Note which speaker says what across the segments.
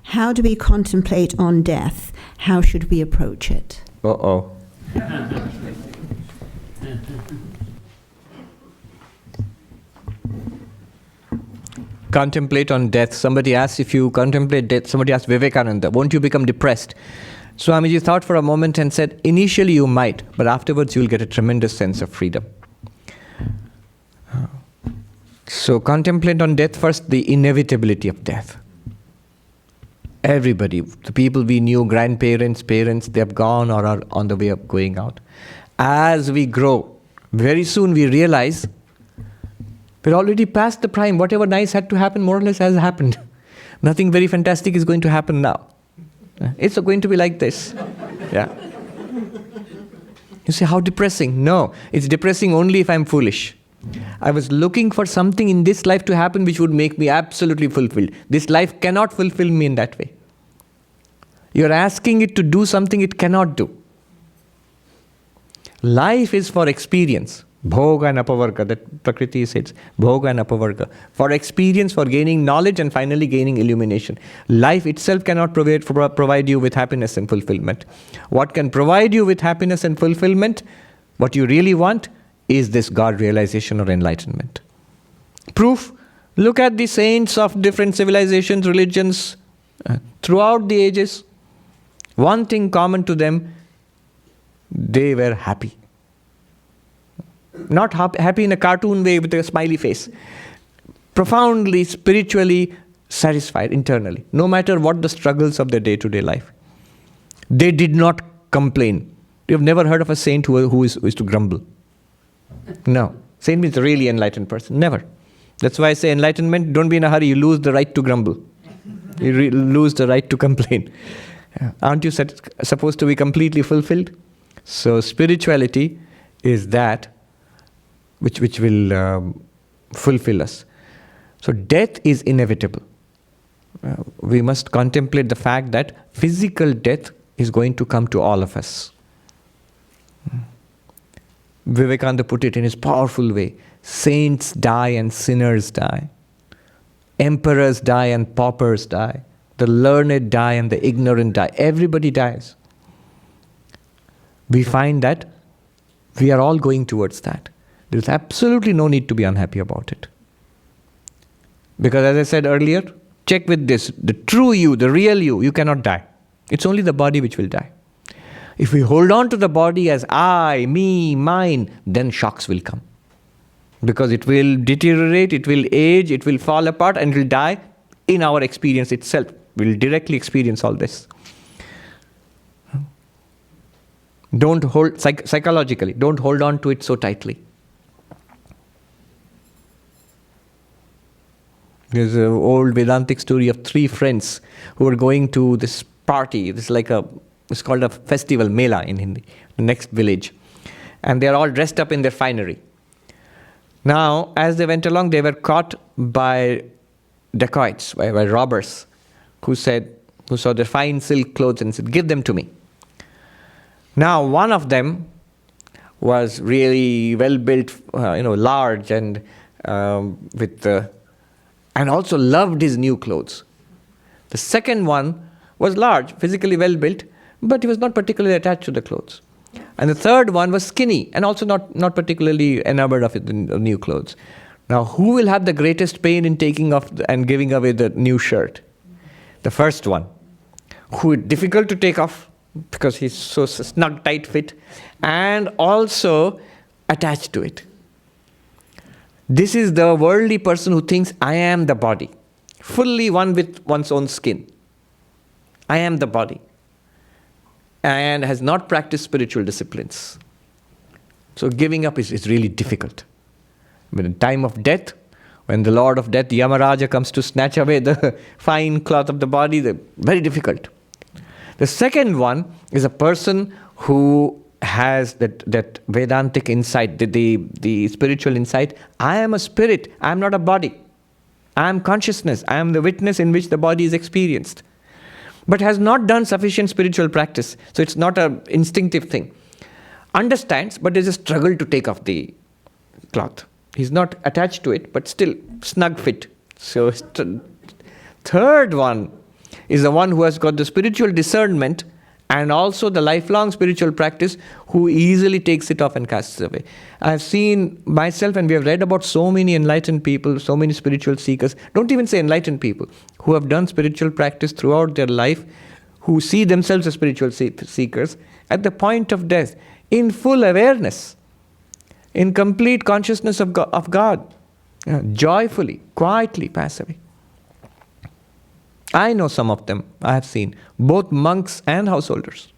Speaker 1: How do we contemplate on death? How should we approach it?
Speaker 2: Uh-oh. Contemplate on death. Somebody asked, if you contemplate death, somebody asked Vivekananda, won't you become depressed? Swamiji thought for a moment and said, initially you might, but afterwards you'll get a tremendous sense of freedom. So contemplate on death first, the inevitability of death. Everybody, the people we knew, grandparents, parents, they have gone or are on the way of going out. As we grow, very soon we realize we're already past the prime. Whatever nice had to happen more or less has happened. Nothing very fantastic is going to happen now. It's going to be like this. Yeah. You say, how depressing? No, it's depressing only if I'm foolish. I was looking for something in this life to happen which would make me absolutely fulfilled. This life cannot fulfill me in that way. You're asking it to do something it cannot do. Life is for experience. Bhoga and apavarga, that Prakriti says. Bhoga and apavarga. For experience, for gaining knowledge and finally gaining illumination. Life itself cannot provide you with happiness and fulfillment. What can provide you with happiness and fulfillment, what you really want, is this God realization or enlightenment. Proof, look at the saints of different civilizations, religions, throughout the ages. One thing common to them, they were happy. Not happy in a cartoon way with a smiley face. Profoundly, spiritually satisfied internally, no matter what the struggles of their day-to-day life. They did not complain. You've never heard of a saint who is to grumble. No. Saint means a really enlightened person. Never. That's why I say enlightenment, don't be in a hurry. You lose the right to grumble. You lose the right to complain. Aren't you supposed to be completely fulfilled? So spirituality is that which will fulfill us. So death is inevitable. We must contemplate the fact that physical death is going to come to all of us. Vivekananda put it in his powerful way. Saints die and sinners die. Emperors die and paupers die. The learned die and the ignorant die. Everybody dies. We find that we are all going towards that. There is absolutely no need to be unhappy about it. Because as I said earlier, check with this. The true you, the real you cannot die. It's only the body which will die. If we hold on to the body as I, me, mine, then shocks will come. Because it will deteriorate, it will age, it will fall apart and it will die in our experience itself. We will directly experience all this. Don't hold, psychologically, don't hold on to it so tightly. There's an old Vedantic story of 3 friends who were going to this party. It's called a festival, Mela in Hindi, the next village. And they are all dressed up in their finery. Now, as they went along, they were caught by dacoits, by robbers, who saw their fine silk clothes and said, give them to me. Now, one of them was really well built, large and and also loved his new clothes. The second one was large, physically well built, but he was not particularly attached to the clothes. And the third one was skinny and also not particularly enamored of the new clothes. Now, who will have the greatest pain in taking off and giving away the new shirt? The first one, who is difficult to take off because he's so snug, tight fit, and also attached to it. This is the worldly person who thinks, I am the body, fully one with one's own skin. I am the body, and has not practiced spiritual disciplines. So giving up is really difficult. But in time of death, when the Lord of Death, Yamaraja, comes to snatch away the fine cloth of the body, they're very difficult. The second one is a person who has that Vedantic insight, the spiritual insight. I am a spirit, I am not a body. I am consciousness, I am the witness in which the body is experienced. But has not done sufficient spiritual practice. So it's not an instinctive thing. Understands, but there's a struggle to take off the cloth. He's not attached to it, but still snug fit. So third one is the one who has got the spiritual discernment and also the lifelong spiritual practice, who easily takes it off and casts it away. I have seen myself, and we have read about so many enlightened people, so many spiritual seekers, don't even say enlightened people, who have done spiritual practice throughout their life, who see themselves as spiritual seekers, at the point of death, in full awareness, in complete consciousness of God, joyfully, quietly pass away. I know some of them, I have seen, both monks and householders.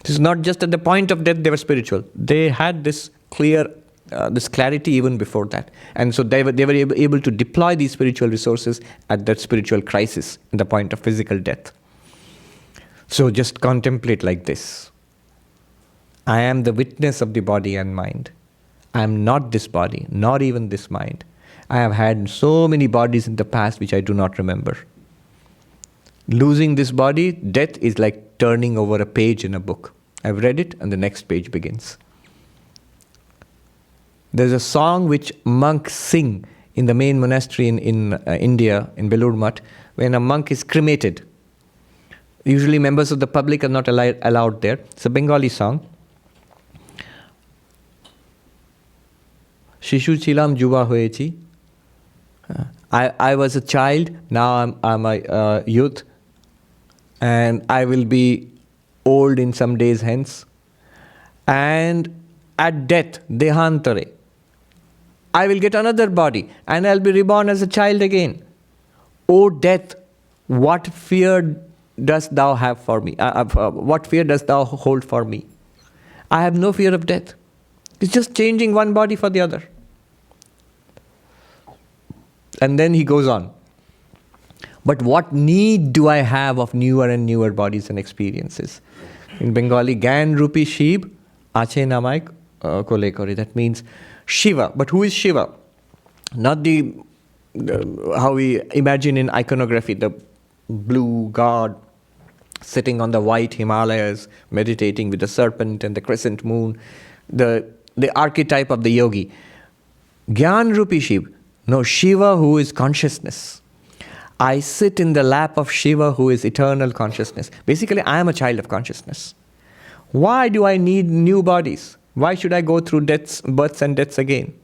Speaker 2: It is not just at the point of death they were spiritual. They had this clarity even before that. And so they were able to deploy these spiritual resources at that spiritual crisis, in the point of physical death. So just contemplate like this. I am the witness of the body and mind. I am not this body, nor even this mind. I have had so many bodies in the past which I do not remember. Losing this body, death is like turning over a page in a book. I've read it and the next page begins. There's a song which monks sing in the main monastery in India, in Belur Mutt, when a monk is cremated. Usually members of the public are not allowed there. It's a Bengali song. Shishu chilam juba hoyechi. I was a child, now I'm a youth, and I will be old in some days hence. And at death, dehantare, I will get another body, and I'll be reborn as a child again. O death, what fear dost thou have for me? What fear dost thou hold for me? I have no fear of death. It's just changing one body for the other. And then he goes on. But what need do I have of newer and newer bodies and experiences? In Bengali, Gyan Rupi Shiv, Ache Namai Kole Kore. That means Shiva. But who is Shiva? Not how we imagine in iconography, the blue god sitting on the white Himalayas, meditating with the serpent and the crescent moon, the archetype of the yogi. Gyan Rupi Shiv. No, Shiva who is consciousness. I sit in the lap of Shiva who is eternal consciousness. Basically, I am a child of consciousness. Why do I need new bodies? Why should I go through births and deaths again?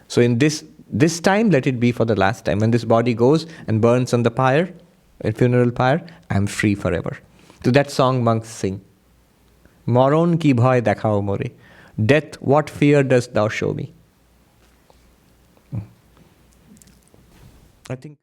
Speaker 2: So in this time, let it be for the last time. When this body goes and burns on the pyre, a funeral pyre, I am free forever. To that song monks sing. Maron ki bhoy dekhao more. Death, what fear dost thou show me? I think